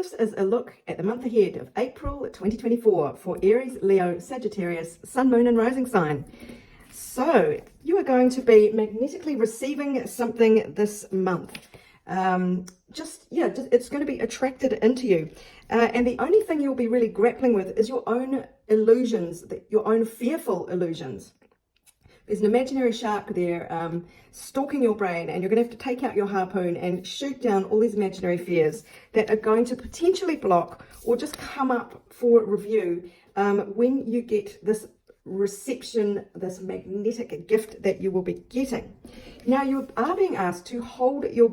This is a look at the month ahead of April 2024 for Aries, Leo, Sagittarius, Sun, Moon and Rising sign. So you are going to be magnetically receiving something this month. It's going to be attracted into you. And the only thing you'll be really grappling with is your own illusions, your own fearful illusions. There's an imaginary shark there stalking your brain, and you're going to have to take out your harpoon and shoot down all these imaginary fears that are going to potentially block or just come up for review when you get this reception, this magnetic gift that you will be getting. Now you are being asked to hold your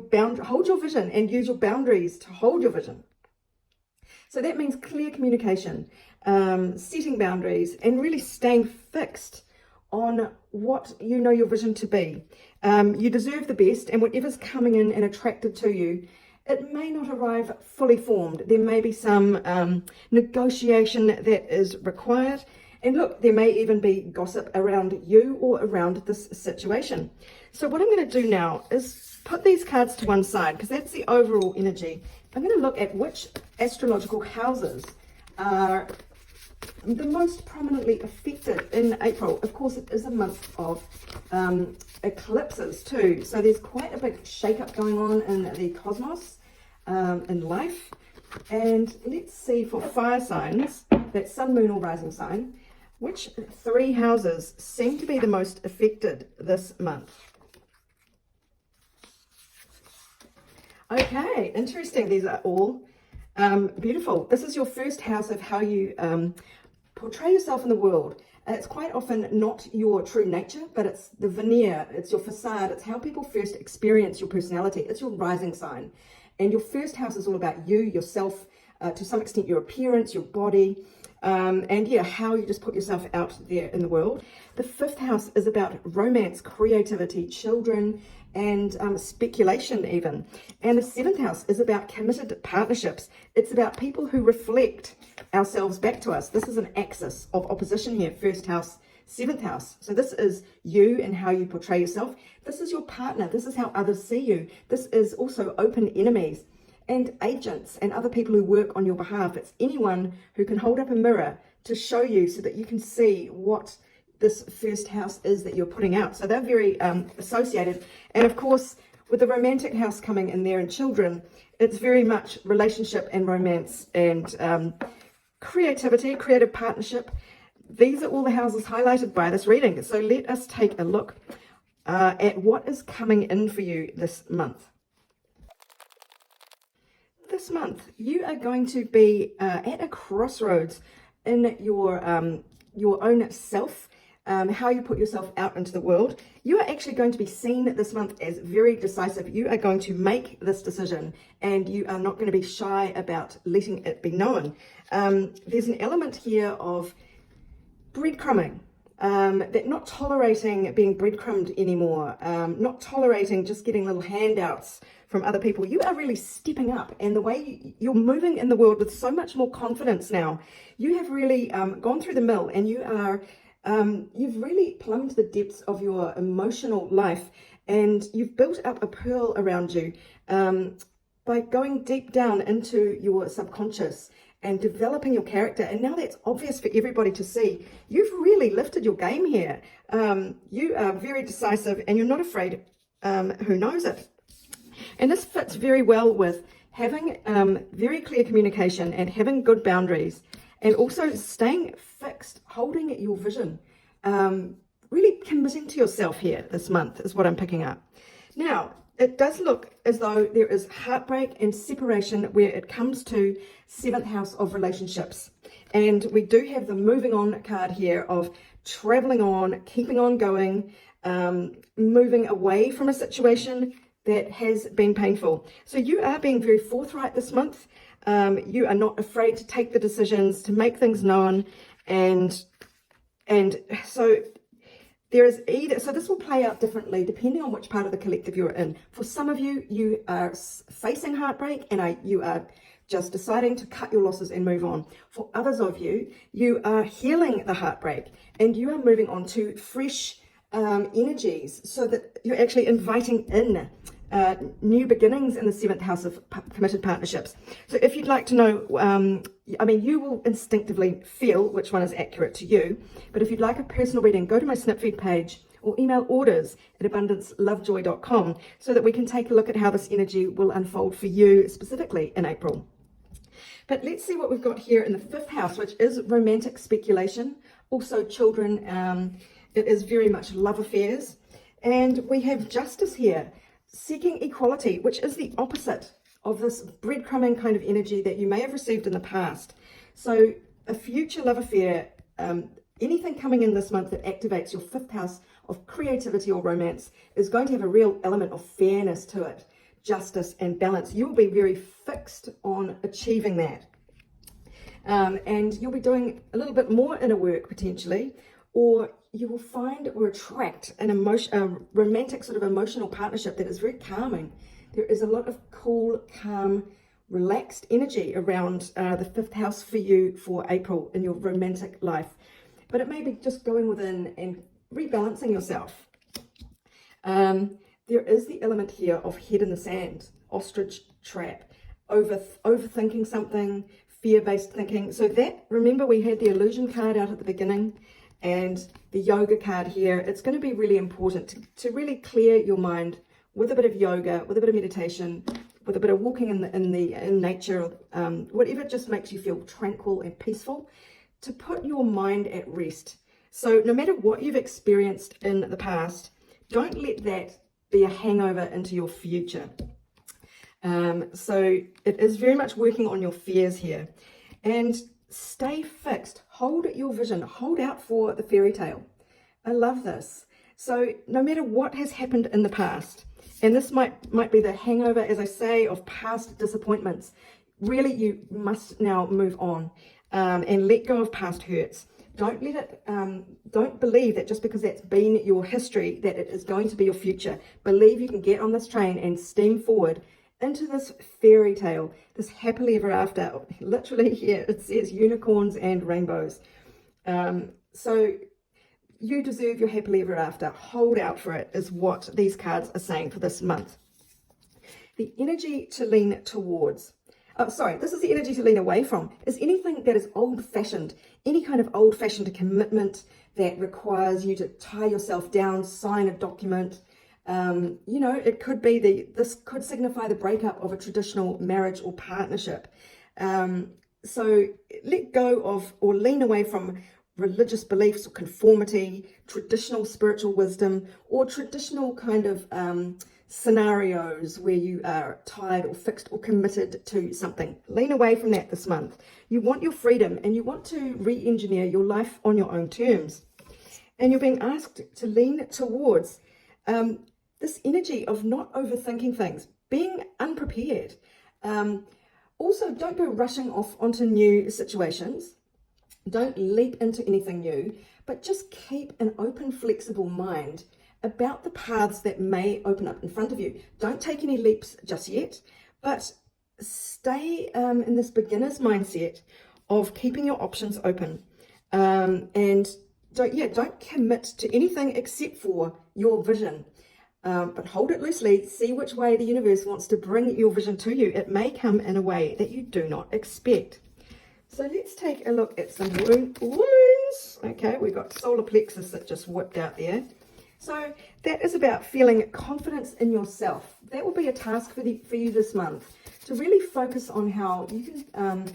vision and use your boundaries to hold your vision. So that means clear communication, setting boundaries, and really staying fixed on what you know your vision to be. You deserve the best, and whatever's coming in and attracted to you, it may not arrive fully formed. There may be some negotiation that is required. And look, there may even be gossip around you or around this situation. So what I'm going to do now is put these cards to one side, because that's the overall energy. I'm going to look at which astrological houses are the most prominently affected in April. Of course, it is a month of eclipses too. So there's quite a big shake-up going on in the cosmos, in life. And let's see for fire signs, that's Sun, Moon or Rising sign, which three houses seem to be the most affected this month. Okay, interesting. These are all beautiful. This is your first house of how you portray yourself in the world. It's quite often not your true nature, but it's the veneer, it's your facade, it's how people first experience your personality. It's your rising sign. And your first house is all about you, yourself, to some extent your appearance, your body, and how you just put yourself out there in the world. The fifth house is about romance, creativity, children, and speculation even. And the seventh house is about committed partnerships. It's about people who reflect ourselves back to us. This is an axis of opposition here, first house, seventh house. So this is you and how you portray yourself. This is your partner. This is how others see you. This is also open enemies and agents and other people who work on your behalf. It's anyone who can hold up a mirror to show you so that you can see what this first house is that you're putting out. So they're very associated. And of course, with the romantic house coming in there and children, it's very much relationship and romance and creativity, creative partnership. These are all the houses highlighted by this reading. So let us take a look at what is coming in for you this month. This month, you are going to be at a crossroads in your own self, how you put yourself out into the world. You are actually going to be seen this month as very decisive. You are going to make this decision, and you are not going to be shy about letting it be known. There's an element here of breadcrumbing, that not tolerating being breadcrumbed anymore, not tolerating just getting little handouts from other people. You are really stepping up, and the way you're moving in the world with so much more confidence now. You have really gone through the mill, and you are you've really plumbed the depths of your emotional life, and you've built up a pearl around you by going deep down into your subconscious and developing your character. And now that's obvious for everybody to see. You've really lifted your game here. You are very decisive, and you're not afraid who knows it. And this fits very well with having very clear communication and having good boundaries, and also staying fixed, holding your vision, really committing to yourself here this month is what I'm picking up. Now, it does look as though there is heartbreak and separation where it comes to seventh house of relationships. And we do have the moving on card here of traveling on, keeping on going, moving away from a situation that has been painful. So you are being very forthright this month. You are not afraid to take the decisions, to make things known, and so there is so this will play out differently depending on which part of the collective you're in. For some of you, you are facing heartbreak, and you are just deciding to cut your losses and move on. For others of you, you are healing the heartbreak, and you are moving on to fresh energies, so that you're actually inviting in new beginnings in the 7th house of committed partnerships. So if you'd like to know, I mean, you will instinctively feel which one is accurate to you, but if you'd like a personal reading, go to my Snipfeed page or email orders@abundancelovejoy.com so that we can take a look at how this energy will unfold for you specifically in April. But let's see what we've got here in the 5th house, which is romantic speculation, also children. It is very much love affairs. And we have justice here, seeking equality, which is the opposite of this breadcrumbing kind of energy that you may have received in the past. So a future love affair, anything coming in this month that activates your 5th house of creativity or romance is going to have a real element of fairness to it, justice and balance. You'll be very fixed on achieving that. And you'll be doing a little bit more inner work potentially, or you will find or attract a romantic sort of emotional partnership that is very calming. There is a lot of cool, calm, relaxed energy around the 5th house for you for April in your romantic life. But it may be just going within and rebalancing yourself. There is the element here of head in the sand, ostrich trap, overthinking something, fear-based thinking. So that, remember we had the illusion card out at the beginning and the yoga card here. It's going to be really important to really clear your mind with a bit of yoga, with a bit of meditation, with a bit of walking in nature, whatever just makes you feel tranquil and peaceful, to put your mind at rest. So no matter what you've experienced in the past, don't let that be a hangover into your future. So it is very much working on your fears here. And stay fixed. Hold your vision. Hold out for the fairy tale. I love this. So no matter what has happened in the past, and this might be the hangover, as I say, of past disappointments, really you must now move on and let go of past hurts. Don't let it, don't believe that just because that's been your history, that it is going to be your future. Believe you can get on this train and steam forward into this fairy tale, this happily ever after. Literally here it says unicorns and rainbows. So you deserve your happily ever after. Hold out for it is what these cards are saying for this month. The energy to lean towards. Oh, sorry, this is the energy to lean away from, is anything that is old-fashioned, any kind of old-fashioned commitment that requires you to tie yourself down, sign a document. You know, it could be this could signify the breakup of a traditional marriage or partnership. So let go of or lean away from religious beliefs or conformity, traditional spiritual wisdom, or traditional kind of scenarios where you are tied or fixed or committed to something. Lean away from that this month. You want your freedom and you want to re-engineer your life on your own terms. And you're being asked to lean towards this energy of not overthinking things, being unprepared. Also, don't go rushing off onto new situations. Don't leap into anything new, but just keep an open, flexible mind about the paths that may open up in front of you. Don't take any leaps just yet, but stay in this beginner's mindset of keeping your options open. And don't commit to anything except for your vision. But hold it loosely, see which way the universe wants to bring your vision to you. It may come in a way that you do not expect. So let's take a look at some wounds. Okay, we've got solar plexus that just whipped out there. So that is about feeling confidence in yourself. That will be a task for you this month, to really focus on how you can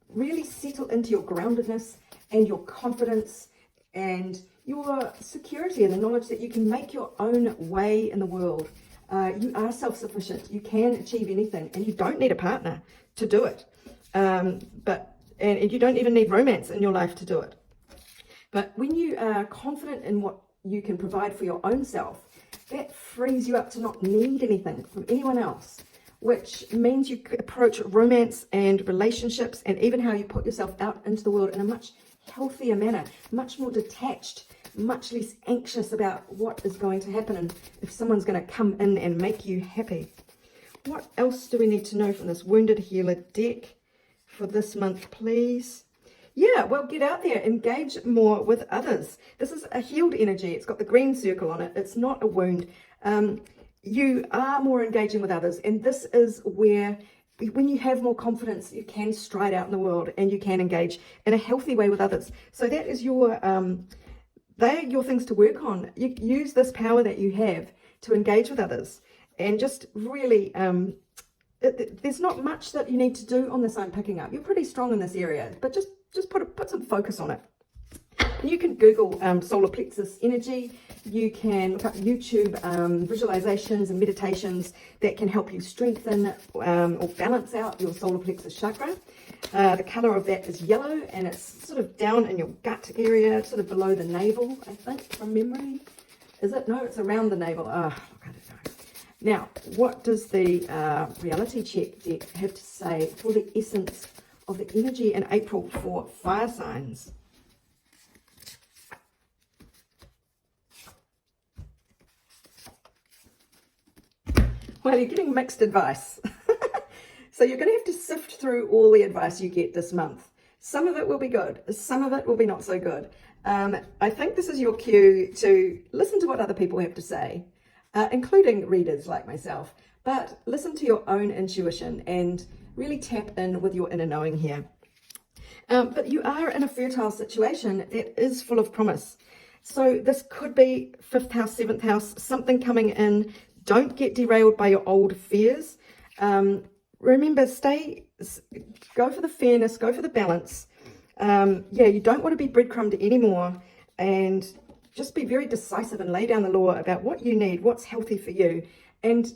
really settle into your groundedness and your confidence and your security and the knowledge that you can make your own way in the world. You are self-sufficient. You can achieve anything, and you don't need a partner to do it. And you don't even need romance in your life to do it. But when you are confident in what you can provide for your own self, that frees you up to not need anything from anyone else, which means you approach romance and relationships and even how you put yourself out into the world in a much healthier manner, much more detached, much less anxious about what is going to happen and if someone's going to come in and make you happy. What else do we need to know from this Wounded Healer deck for this month, please? Yeah, well, get out there, engage more with others. This is a healed energy. It's got the green circle on it. It's not a wound. you are more engaging with others, and this is where, when you have more confidence, you can stride out in the world and you can engage in a healthy way with others. So that is your they're your things to work on. You use this power that you have to engage with others, and just really there's not much that you need to do on this. I'm picking up you're pretty strong in this area, but just put some focus on it. You can Google solar plexus energy. You can look up YouTube visualizations and meditations that can help you strengthen or balance out your solar plexus chakra. The color of that is yellow, and it's sort of down in your gut area, sort of below the navel, I think, from memory. Is it? No, it's around the navel. I don't know. Now, what does the reality check deck have to say for the essence of the energy in April for fire signs? Well, you're getting mixed advice. So you're going to have to sift through all the advice you get this month. Some of it will be good. Some of it will be not so good. I think this is your cue to listen to what other people have to say, including readers like myself. But listen to your own intuition and really tap in with your inner knowing here. But you are in a fertile situation that is full of promise. So this could be 5th house, 7th house, something coming in. Don't get derailed by your old fears. Remember, go for the fairness, go for the balance. You don't want to be breadcrumbed anymore, and just be very decisive and lay down the law about what you need, what's healthy for you, and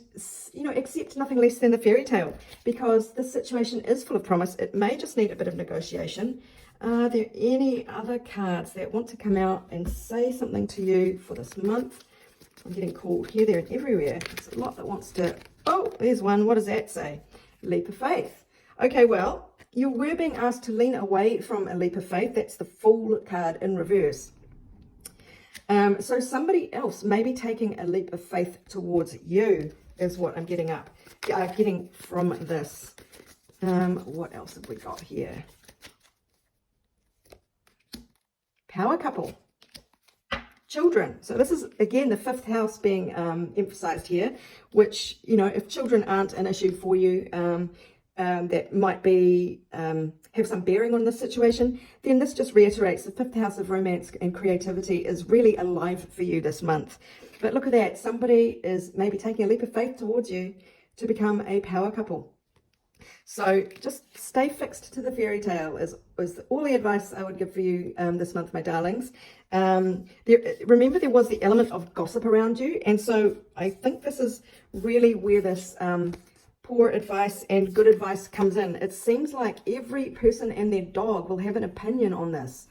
accept nothing less than the fairy tale, because this situation is full of promise. It may just need a bit of negotiation. Are there any other cards that want to come out and say something to you for this month? I'm getting called here, there, and everywhere. There's a lot that wants to... Oh, there's one. What does that say? Leap of faith. Okay, well, you were being asked to lean away from a leap of faith. That's the Fool card in reverse. So somebody else may be taking a leap of faith towards you, is what I'm getting from this. What else have we got here? Power couple. Children. So this is, again, the 5th house being emphasized here, which, if children aren't an issue for you, that might be have some bearing on this situation, then this just reiterates the 5th house of romance and creativity is really alive for you this month. But look at that. Somebody is maybe taking a leap of faith towards you to become a power couple. So just stay fixed to the fairy tale is all the advice I would give for you this month, my darlings. Remember, there was the element of gossip around you, and so I think this is really where this poor advice and good advice comes in. It seems like every person and their dog will have an opinion on this.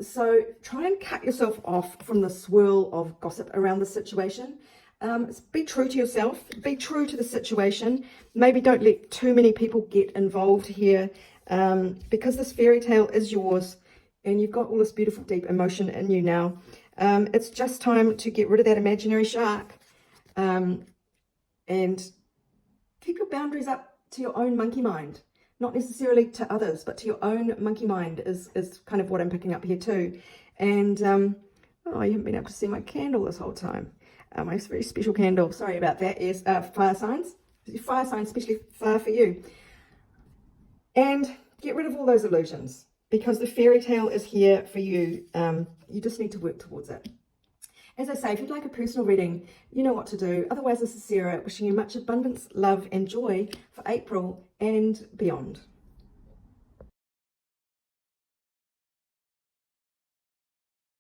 So try and cut yourself off from the swirl of gossip around the situation. Be true to yourself, be true to the situation. Maybe don't let too many people get involved here, because this fairy tale is yours and you've got all this beautiful deep emotion in you now. It's just time to get rid of that imaginary shark, and keep your boundaries up to your own monkey mind, not necessarily to others, but to your own monkey mind is kind of what I'm picking up here too. And oh, you haven't been able to see my candle this whole time. My very special candle, sorry about that, is fire signs. Fire signs, especially fire for you. And get rid of all those illusions, because the fairy tale is here for you. You just need to work towards it. As I say, if you'd like a personal reading, you know what to do. Otherwise, this is Sarah wishing you much abundance, love and joy for April and beyond.